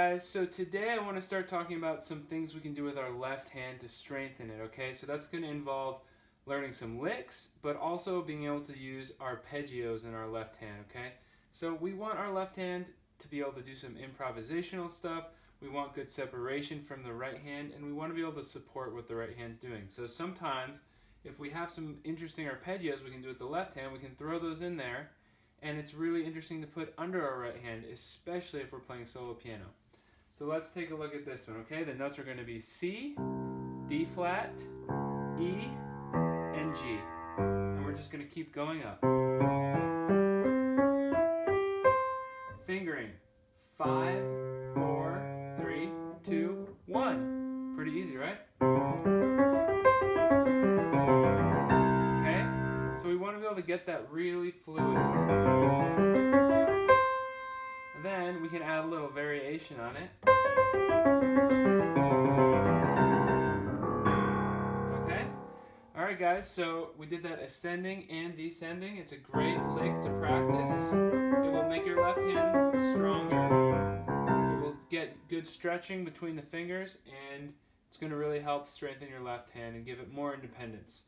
guys, so today I want to start talking about some things we can do with our left hand to strengthen it, okay? So that's going to involve learning some licks, but also being able to use arpeggios in our left hand, okay? So we want our left hand to be able to do some improvisational stuff. We want good separation from the right hand, and we want to be able to support what the right hand's doing. So sometimes, if we have some interesting arpeggios we can do with the left hand, we can throw those in there, and it's really interesting to put under our right hand, especially if we're playing solo piano. So let's take a look at this one, okay? The notes are going to be C, D flat, E, and G. And we're just going to keep going up. Fingering. 5, 4, 3, 2, 1. Pretty easy, right? Okay? So we want to be able to get that really fluid. And then we can add a little variation on it. Okay? Alright guys, so we did that ascending and descending. It's a great lick to practice. It will make your left hand stronger. It will get good stretching between the fingers, and it's going to really help strengthen your left hand and give it more independence.